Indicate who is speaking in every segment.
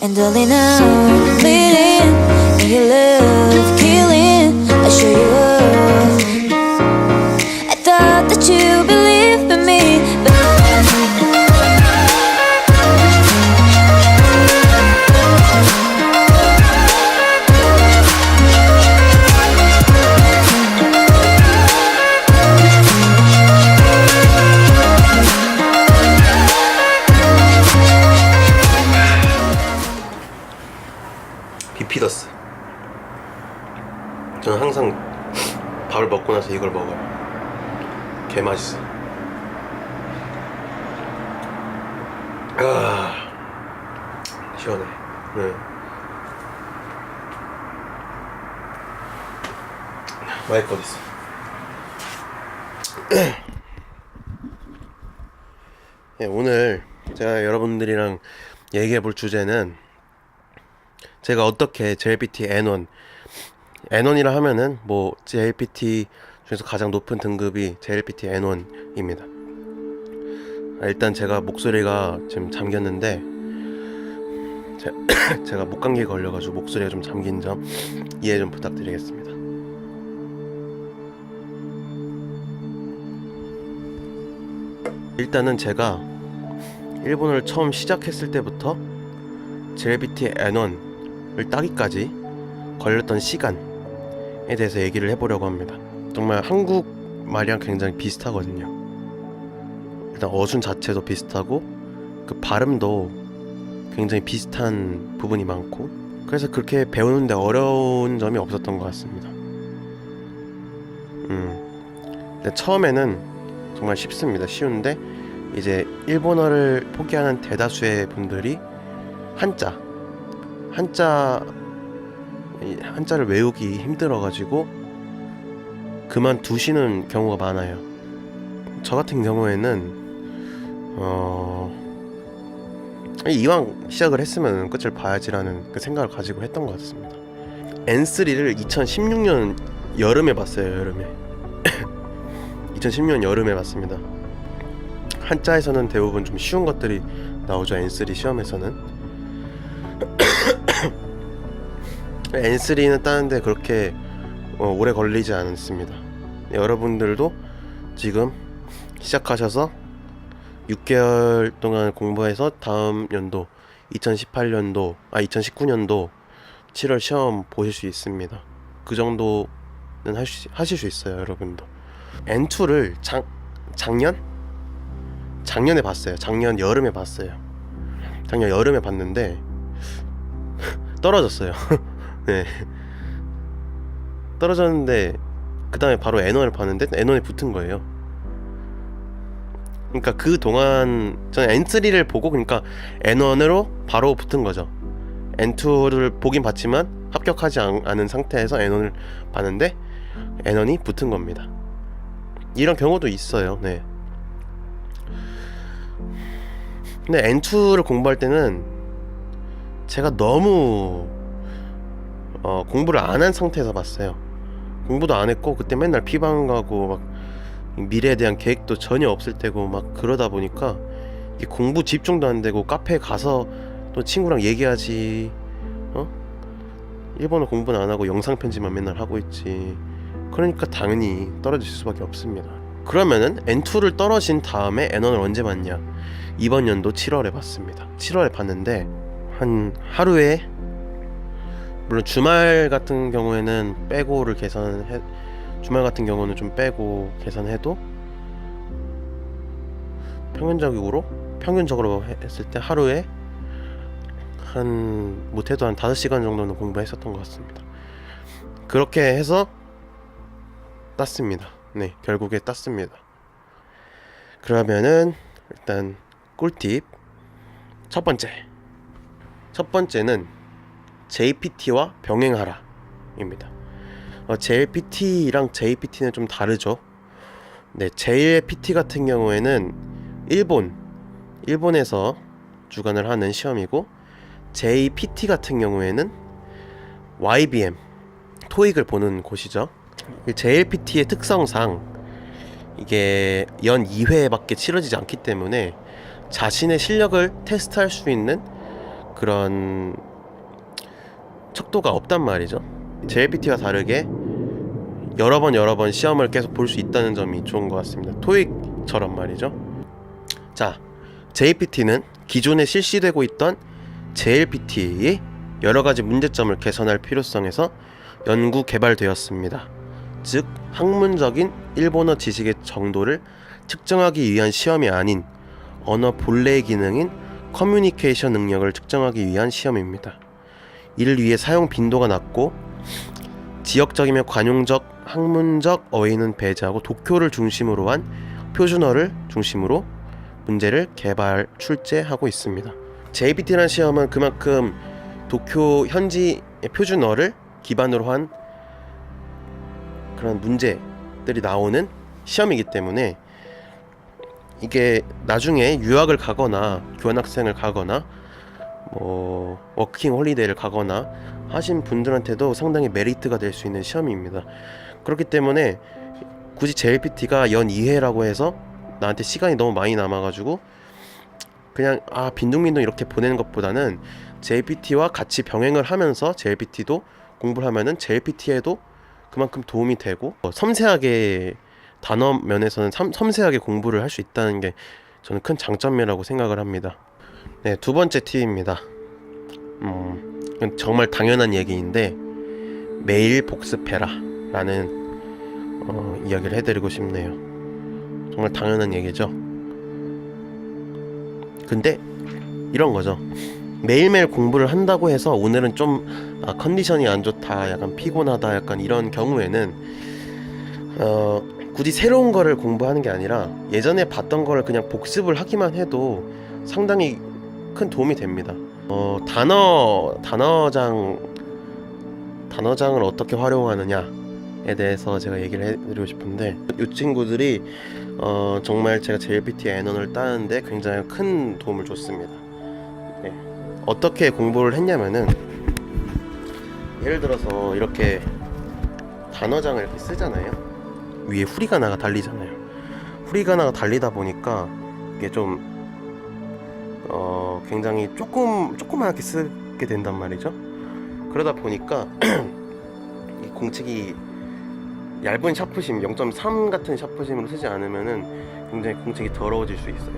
Speaker 1: And darling, I'm bleeding, and your love killing. I show you love. I thought that you believed in me,
Speaker 2: 비피더스. 저는 항상 밥을 먹고 나서 이걸 먹어요. 개 맛있어. 아, 시원해. 네. 마이크 어딨어? 네, 오늘 제가 여러분들이랑 얘기해볼 주제는 제가 어떻게 JLPT N1이라 하면은 뭐 JLPT 중에서 가장 높은 등급이 JLPT N1입니다. 일단 제가 목소리가 지금 잠겼는데 제가 목감기에 걸려가지고 목소리가 좀 잠긴 점 이해 좀 부탁드리겠습니다. 일단은 제가 일본어를 처음 시작했을 때부터 JLPT N1을 따기까지 걸렸던 시간에 대해서 얘기를 해보려고 합니다. 정말 한국말이랑 굉장히 비슷하거든요. 일단 어순 자체도 비슷하고 그 발음도 굉장히 비슷한 부분이 많고, 그래서 그렇게 배우는데 어려운 점이 없었던 것 같습니다. 근데 처음에는 정말 쉽습니다. 쉬운데 이제 일본어를 포기하는 대다수의 분들이 한자를 외우기 힘들어가지고 그만두시는 경우가 많아요. 저 같은 경우에는 이왕 시작을 했으면 끝을 봐야지라는 그 생각을 가지고 했던 것 같습니다. N3를 2016년 여름에 봤어요. 여름에 2016년 여름에 봤습니다. 한자에서는 대부분 좀 쉬운 것들이 나오죠. N3 시험에서는 N3는 따는데 그렇게 오래 걸리지 않습니다. 여러분들도 지금 시작하셔서 6개월 동안 공부해서 다음 연도 2019년도 7월 시험 보실 수 있습니다. 그 정도는 하실 수 있어요. 여러분도 N2를 작년에 봤어요. 작년 여름에 봤어요. 작년 여름에 봤는데 떨어졌어요. 네, 떨어졌는데 그 다음에 바로 N1을 봤는데 N1에 붙은 거예요. 그러니까 그 동안 저는 N3를 보고 그러니까 N1으로 바로 붙은 거죠. N2를 보긴 봤지만 합격하지 않은 상태에서 N1을 봤는데 N1이 붙은 겁니다. 이런 경우도 있어요. 네. 근데 N2를 공부할 때는 제가 너무 공부를 안 한 상태에서 봤어요. 공부도 안 했고 그때 맨날 피방 가고 막 미래에 대한 계획도 전혀 없을 때고 막 그러다 보니까 공부 집중도 안 되고 카페에 가서 또 친구랑 얘기하지, 일본어 공부는 안 하고 영상 편집만 맨날 하고 있지. 그러니까 당연히 떨어질 수밖에 없습니다. 그러면은 N2를 떨어진 다음에 N1을 언제 봤냐? 이번 연도 7월에 봤습니다. 7월에 봤는데 한 하루에, 물론 주말 같은 경우에는 빼고를 주말 같은 경우는 좀 빼고 계산해도 평균적으로 했을 때 하루에 못해도 한 5시간 정도는 공부했었던 것 같습니다. 그렇게 해서 땄습니다. 네, 결국에 땄습니다. 그러면은 일단 꿀팁 첫 번째는 JPT와 병행하라 입니다. JLPT랑 JPT는 좀 다르죠. 네, JLPT 같은 경우에는 일본에서 주관을 하는 시험이고, JPT 같은 경우에는 YBM 토익을 보는 곳이죠. JLPT의 특성상 이게 연 2회밖에 치러지지 않기 때문에 자신의 실력을 테스트할 수 있는 그런 척도가 없단 말이죠. JLPT와 다르게 여러 번 시험을 계속 볼 수 있다는 점이 좋은 것 같습니다. 토익처럼 말이죠. 자, JPT는 기존에 실시되고 있던 JLPT의 여러 가지 문제점을 개선할 필요성에서 연구 개발되었습니다. 즉, 학문적인 일본어 지식의 정도를 측정하기 위한 시험이 아닌 언어 본래의 기능인 커뮤니케이션 능력을 측정하기 위한 시험입니다. 이를 위해 사용 빈도가 낮고 지역적이며 관용적 학문적 어휘는 배제하고 도쿄를 중심으로 한 표준어를 중심으로 문제를 개발 출제하고 있습니다. JPT라는 시험은 그만큼 도쿄 현지의 표준어를 기반으로 한 그런 문제들이 나오는 시험이기 때문에 이게 나중에 유학을 가거나 교환학생을 가거나 뭐 워킹 홀리데이를 가거나 하신 분들한테도 상당히 메리트가 될 수 있는 시험입니다. 그렇기 때문에 굳이 JLPT가 연 2회라고 해서 나한테 시간이 너무 많이 남아가지고 그냥 빈둥빈둥 이렇게 보내는 것보다는 JLPT와 같이 병행을 하면서 JLPT도 공부를 하면은 JLPT에도 그만큼 도움이 되고 섬세하게 단어 면에서는 섬세하게 공부를 할 수 있다는 게 저는 큰 장점이라고 생각을 합니다. 네, 두 번째 팁입니다. 정말 당연한 얘기인데 매일 복습해라 라는 이야기를 해드리고 싶네요. 정말 당연한 얘기죠. 근데 이런 거죠. 매일매일 공부를 한다고 해서 오늘은 좀 컨디션이 안 좋다, 약간 피곤하다, 약간 이런 경우에는 굳이 새로운 거를 공부하는 게 아니라 예전에 봤던 거를 그냥 복습을 하기만 해도 상당히 큰 도움이 됩니다. 단어장을 어떻게 활용하느냐에 대해서 제가 얘기를 해드리고 싶은데, 이 친구들이 정말 제가 JLPT N1을 따는데 굉장히 큰 도움을 줬습니다. 네. 어떻게 공부를 했냐면은, 예를 들어서 이렇게 단어장을 이렇게 쓰잖아요. 위에 후리가나가 달리잖아요. 후리가나가 달리다 보니까 이게 좀 굉장히 조그맣게 쓰게 된단 말이죠. 그러다 보니까 이 공책이 얇은 샤프심 0.3 같은 샤프심으로 쓰지 않으면은 굉장히 공책이 더러워질 수 있어요.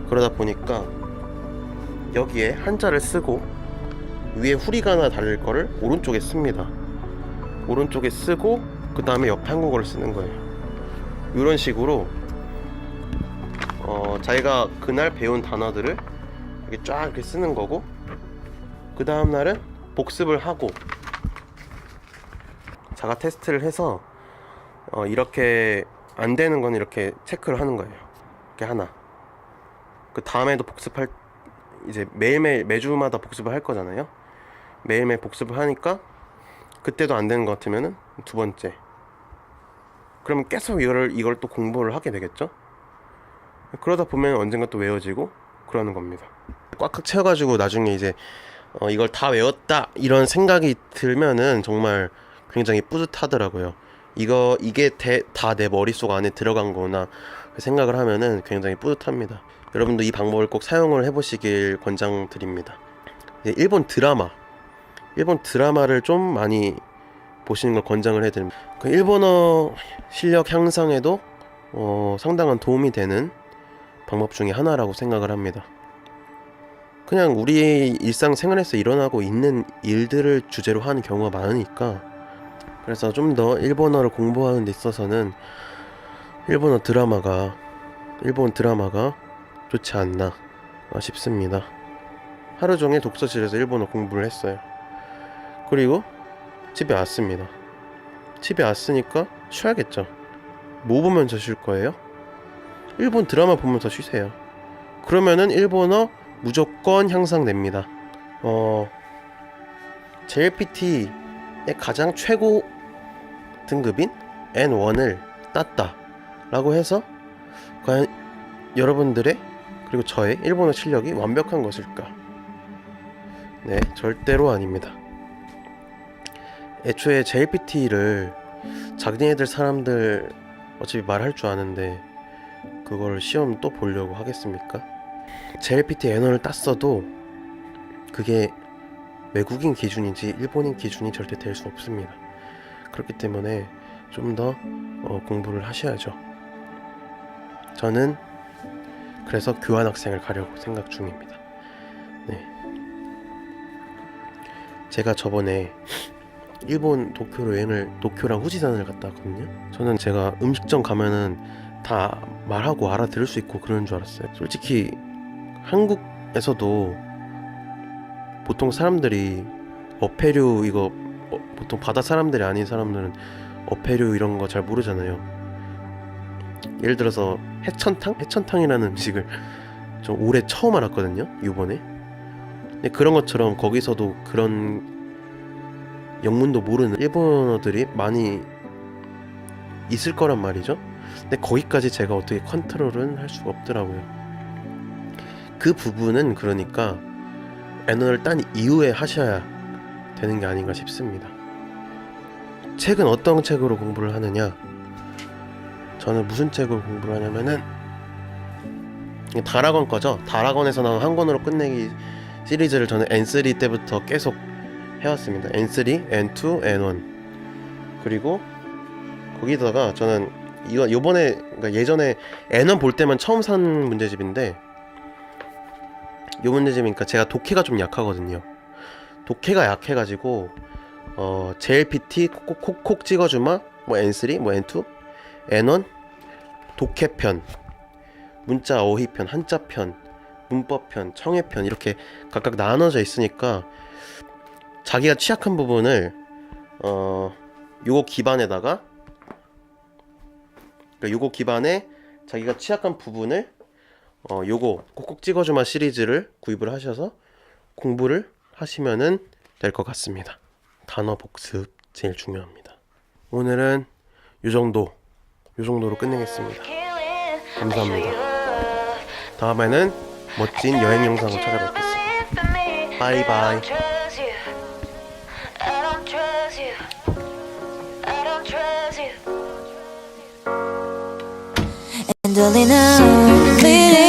Speaker 2: 그러다 보니까 여기에 한자를 쓰고 위에 후리가나 달릴 거를 오른쪽에 씁니다. 오른쪽에 쓰고 그 다음에 옆에 한국어를 쓰는 거예요. 이런 식으로 자기가 그날 배운 단어들을 이렇게 쫙 이렇게 쓰는 거고, 그 다음 날은 복습을 하고 자가 테스트를 해서 이렇게 안 되는 건 이렇게 체크를 하는 거예요. 이렇게 하나. 그 다음에도 복습할, 이제 매일매일 매주마다 복습을 할 거잖아요. 매일매일 복습을 하니까 그때도 안 되는 것 같으면은 두 번째. 그러면 계속 이걸 또 공부를 하게 되겠죠. 그러다 보면 언젠가 또 외워지고 그러는 겁니다. 꽉꽉 채워가지고 나중에 이제 이걸 다 외웠다 이런 생각이 들면은 정말 굉장히 뿌듯하더라고요. 이게 다 내 머릿속 안에 들어간 거나 생각을 하면은 굉장히 뿌듯합니다. 여러분도 이 방법을 꼭 사용을 해보시길 권장드립니다. 일본 드라마를 좀 많이 보시는 걸 권장을 해드립니다. 그 일본어 실력 향상에도 상당한 도움이 되는 방법 중에 하나라고 생각을 합니다. 그냥 우리의 일상생활에서 일어나고 있는 일들을 주제로 하는 경우가 많으니까, 그래서 좀 더 일본어를 공부하는 데 있어서는 일본 드라마가 좋지 않나 싶습니다. 하루 종일 독서실에서 일본어 공부를 했어요. 그리고 집에 왔습니다. 집에 왔으니까 쉬어야겠죠. 뭐 보면서 쉴 거예요? 일본 드라마 보면서 쉬세요. 그러면은 일본어 무조건 향상됩니다. JLPT의 가장 최고 등급인 N1을 땄다 라고 해서 과연 여러분들의 그리고 저의 일본어 실력이 완벽한 것일까? 네, 절대로 아닙니다. 애초에 JLPT를 자기네들 사람들 어차피 말할 줄 아는데 그걸 시험 또 보려고 하겠습니까? JLPT N1을 땄어도 그게 외국인 기준인지 일본인 기준이 절대 될 수 없습니다. 그렇기 때문에 좀 더 공부를 하셔야죠. 저는 그래서 교환학생을 가려고 생각 중입니다. 네. 제가 저번에 일본 도쿄로 도쿄랑 후지산을 갔다 왔거든요. 저는 제가 음식점 가면은 다 말하고 알아들을 수 있고 그러는 줄 알았어요. 솔직히 한국에서도 보통 사람들이 어패류 이거 보통 바다 사람들이 아닌 사람들은 어패류 이런 거 잘 모르잖아요. 예를 들어서 해천탕이라는 음식을 좀 올해 처음 알았거든요, 이번에. 근데 그런 것처럼 거기서도 그런 영문도 모르는 일본어들이 많이 있을 거란 말이죠. 근데 거기까지 제가 어떻게 컨트롤은 할 수가 없더라고요. 그 부분은 그러니까 N1을 딴 이후에 하셔야 되는 게 아닌가 싶습니다. 책은 어떤 책으로 공부를 하느냐? 저는 무슨 책으로 공부를 하냐면은 다락원 거죠. 다락원에서 나온 한 권으로 끝내기 시리즈를 저는 N3 때부터 계속 해왔습니다. N3, N2, N1 그리고 거기다가 저는 요번에 그러니까 예전에 N1 볼 때만 처음 산 문제집인데 요 문제집이니까 제가 독해가 좀 약하거든요. 독해가 약해가지고 JLPT 콕콕콕 찍어주마 뭐 N3, 뭐 N2, N1 독해편, 문자 어휘편, 한자편, 문법편, 청해편 이렇게 각각 나눠져 있으니까 자기가 취약한 부분을 요거 기반에다가 그러니까 요거 기반에 자기가 취약한 부분을 요거 꼭꼭 찍어주마 시리즈를 구입을 하셔서 공부를 하시면은 될 것 같습니다. 단어 복습 제일 중요합니다. 오늘은 요 정도로 끝내겠습니다. 감사합니다. 다음에는 멋진 여행 영상으로 찾아뵙겠습니다. 바이바이.
Speaker 1: And darling, I'm bleeding.